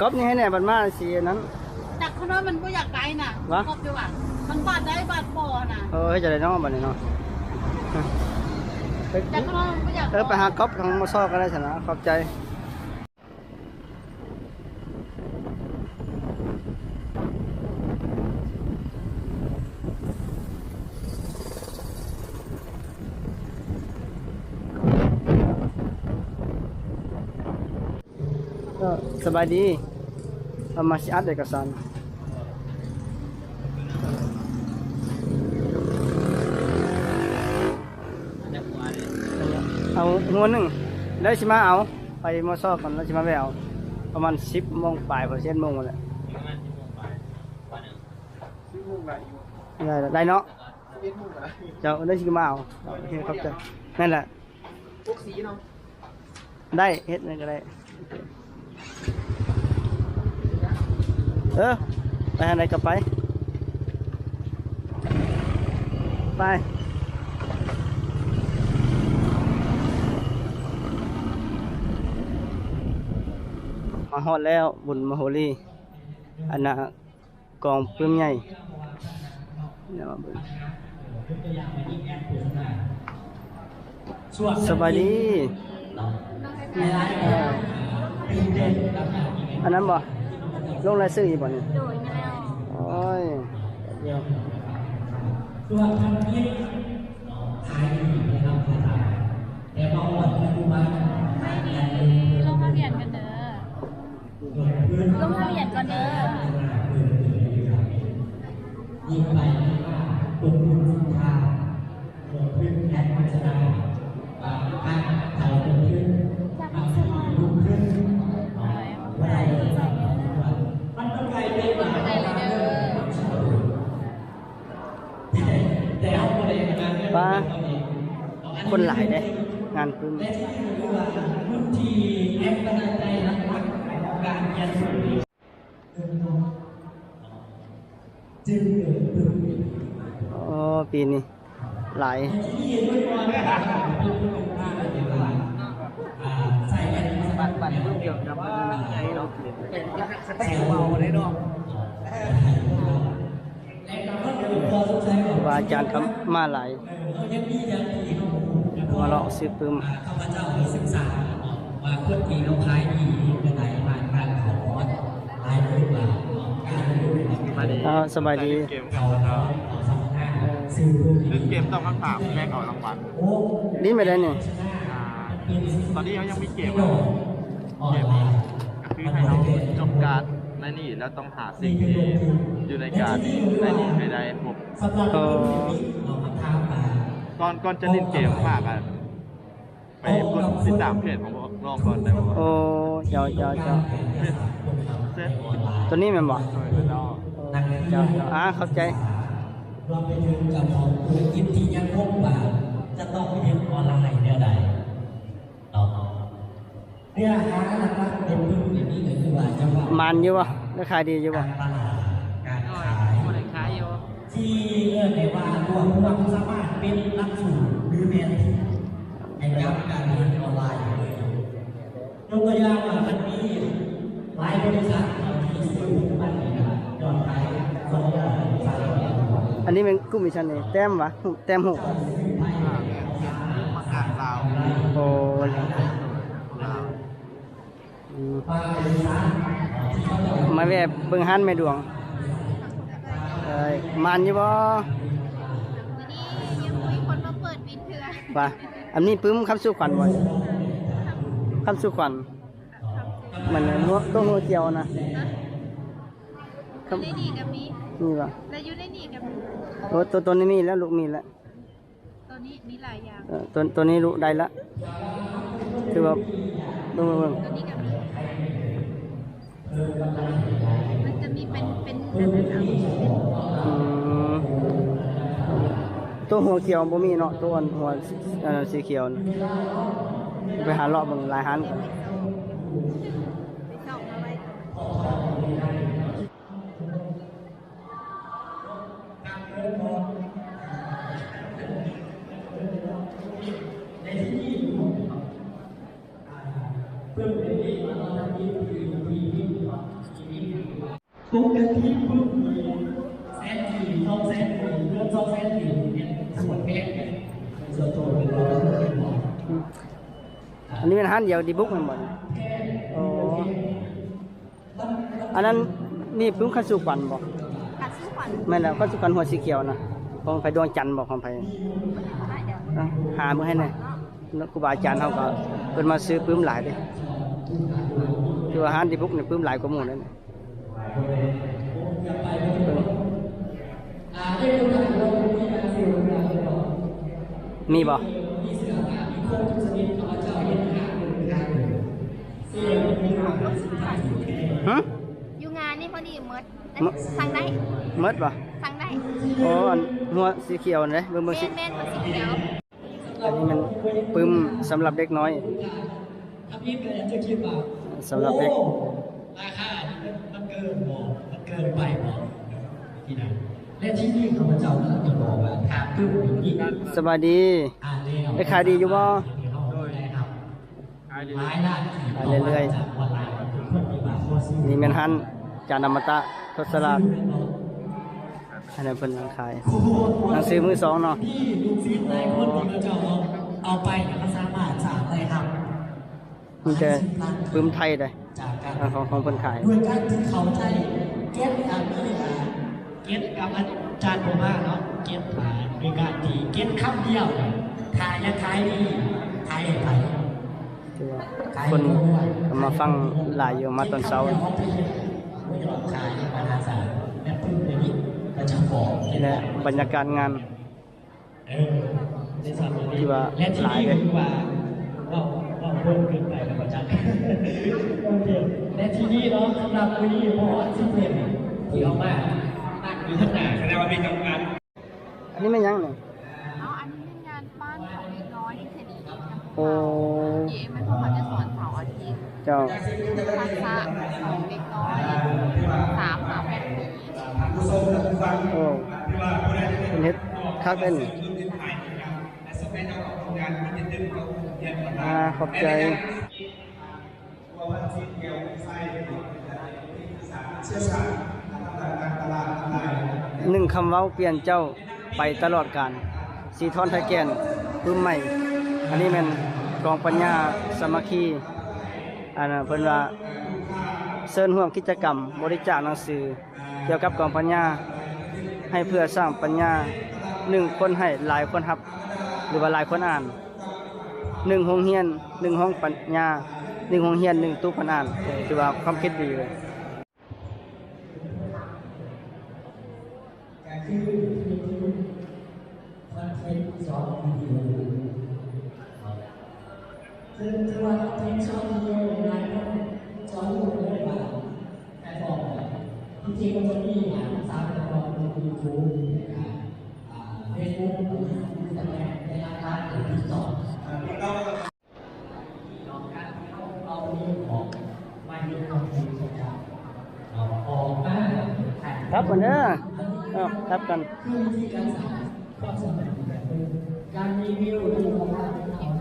ก๊อฟนี่ให้แน่บัดมาสีนั้นจากข้างนอกมันก็อยากได้น่ะก๊อฟดีกว่ามันบาดได้บาดปอน่ะจะได้น้องบัดนี้เนาะจากข้างนอกมันก็อยากไปหาก๊อฟของมาซอกก็ได้ชนะขอบใจก็สบายดีเรามาอัดเอกสารเอาหัวหนึ่งแล้วชิมาเอาไปมอซอกก่อนแล้วชิมาไปเอาประมาณ10 โมงปลาย10 โมงเลยได้เนาะเจ้าได้ชิมาเอาครับเจ้านั่นแหละได้เฮ็ดนั่นก็ได้ไปทางไหนก็ไปมาฮอดแล้วบุญมโหรีอันน่ะกองปื้มใหญ่สบายดีอันนั้นบ่ลงรายชื่ออีกบ่นี่โดยมาแล้วโอ้ยเดี๋ยวส่วนทางนี้ขายดีนะครับแต่บางวันดูมาไม่ดีลงทะเบียนกันเด้อลงทะเบียนกันเด้อยิ่งไปตุ่มตุ่มสินค้าลงพื้นแอดมิชนาการถ่ายลงพื้นจากมิชนาลงพื้นป้าคนหลายเลยงานปืนปีนี้หลายบัตรเกี่ยวกับให้เราเปลี่ยนแต่เบาได้เนาะว่าอาจารย์ก็มาหลายมาเลาะซื้อปืนข้าพเจ้าศึกษาว่าคนที่เราขายดีในไหนผ่านการขอลายรูปแบบการสบายดีเกมเขาซึ่งเกมต้องคำถามแม่งออกรางวัลนี่ไม่ได้เนี่ยตอนนี้เขายังมีเกมก็คือให้เราจบการในนี่แล้วต้องหาสิ่งที่อยู่ในการในนี่ให้ได้ครบก่อนจะเล่นเกมฝากกันไปกดติดตามเพจของน้องก่อนได้ไหมโอ้เจ้าตัวนี้มันบอกเจ้าเข้าใจรวมไปถึงกับของธุรกิจที่ยังคงแบบจะต้องเรียนออนไลน์เนี่ยใดเนี่ยหาหลักๆเป็นพื้นอย่างนี้เลยคือว่าจังหวะมันอยู่ป่ะได้ขายดีอยู่ป่ะการขายอยู่ที่ในว่าตัวความสามารถเป็นหลักสูตรหรือเป็นในการเรียนออนไลน์เลยยกตัวอย่างว่ามันมีหลายบริษัทที่ซื้อมันยอดขายคนละอันนี้เป็นกุ้งมิชันนี่แต้มวะแต้มหูประกาศลาวโอ้มาแบบเบิ่งหันไม่ดวงมันอยู่บ่ยังมีคนมาเปิดวินเถื่อนป่ะอันนี้ปื้มคำสู้ขวัญบ่คำสู้ขวัญมันต้องหัวเจียวนะในนี่กับมีนี่ป่ะแล้วอยู่ในนี่กับตัวนี้มีแล้วลูกมีแล้วตัวนี้มีหลายอย่างตัวนี้ลูกได้ละคือว่าเบิ่งตัวนี้กับมีมันจะมีเป็นตัวหัวเขียวบ่มีเนาะตัวหัวสีเขียวไปหาเลาะเบิ่งหลายหันกันเพื่อนเป็นที่มาทำที่คือ ปกติปุ๊บมีแสนสี่200,000เรื่อง200,000เนี่ยส่วนแพงส่วนตัวเป็นร้อย อันนี้เป็นฮันเดียวดีบุ๊กมันบ่โอ้อันนั้นนี่ปึ้มคันสุปันบ่ กัดสู้ขวัญ แม่นแล้วคันสุปันหัวสีเขียวนะของไผดวงจันทร์บ่ของไผ ได้เดี๋ยว หามื้อให้หน่อยแล้วครูบาอาจารย์เฮาก็เพิ่นมาซื้อปึ้มหลายเด้คือว่าฮันดีบุ๊กนี่ปึ้มหลายกว่าหมู่นั่นน่ะมีบ่ฮะ อยู่งานนี่พอดีเมิดสั่งได้ หมดบ่ สั่งได้ โอ้อันหัวสีเขียวนั่นเด้เบิ่งสิ แม่นคนสีเขียว อันนี้มันปึ้มสำหรับเด็กน้อย ถ้าพี่ก็จะคิดว่า สำหรับเด็ก ราคามันเกินบ่มันเกินไปบ่ที่นั่นและที่นี่ข้าพเจ้าจะบอกว่าถ้าปึ๊บอีกนั้น สบายดี ได้ขายดีอยู่บ่ ขายดี หลายล้าน ขายเรื่อยๆ จากออนไลน์คือคนมีบาทพอซื้อ นี่แม่นฮันจานอมตะทศราชอันนั้นเพิ่นขายหนังสือมือสองเนาะ ที่ลูกศิษย์หลายคนที่เขาจะเอาไปเนี่ยเขาสามารถสร้างอะไรครับ มันจะปึ้มไทยได้ จากการ ของเพิ่นขาย ด้วยการที่เขาใช้เก็ตอันนี้เก็ตกับอาจารย์ผมว่าเนาะเก็ตผ่านด้วยการที่เก็ตคำเดียวเนี่ยทายยังขายดีขายให้ไผ คือว่าคนก็มาฟังหลายอยู่มาตอนเช้า ไม่ยอมขายมหาศาลแม่พึ่งในนี้ก็จะบอก และบรรยากาศงาน ในสาม ที่ว่า และที่ หลาย นี่ เลย คือว่าเพิ่มขึ้นไปกับประจักษ์โอเคและที่นี่เนาะสำหรับวันนี้พอที่เพลงที่เอามาตั้งอยู่ข้างหน้าแสดงว่ามีกำลัง อันนี้มันยังเนี่ย เอาอันนี้เป็นงานบ้านของเด็กน้อยที่เสรี โอ้ เย่มันพวกเขาจะสอนเสาร์อาทิตย์ เจ้า ภาษาของเด็กน้อย3-8 ปี โอ้เป็นเฮ็ดคักเป็นขอบใจหนึ่งคำเว้าเปลี่ยนเจ้าไปตลอดกาลสีทอนไทยแกนรุ่นใหม่ อันนี้แมันกองปัญญาสามัคคีอันนั้นเพิ่นว่าเชิญร่วมกิจกรรมบริจาคหนังสือเกี่ยวกับกองปัญญาให้เพื่อสร้างปัญญา1คนให้หลายคนรับหรือว่าหลายคนอ่าน1โรงเรียน1ห้องปัญญา1โรงเรียน1ตู้คนอ่านถือว่าความคิดดีเลย ซึ่งที่ว่าเทคช็อตวิดีโอในไลน์ก็จอรูปเลยว่าแพลตฟอร์มที่จริงมันจะมีสามแพลตฟอร์มคือ YouTube เฟซบุ๊กอินสตาแกรมในร้านหรือติ๊กต็อกเอาเรื่องของมาดูคอนเทนต์จากออกมา ครับกันเด้อครับกัน คือวิธีการสร้างความสำเร็จแบบการรีวิวดูของเราเป็นเอา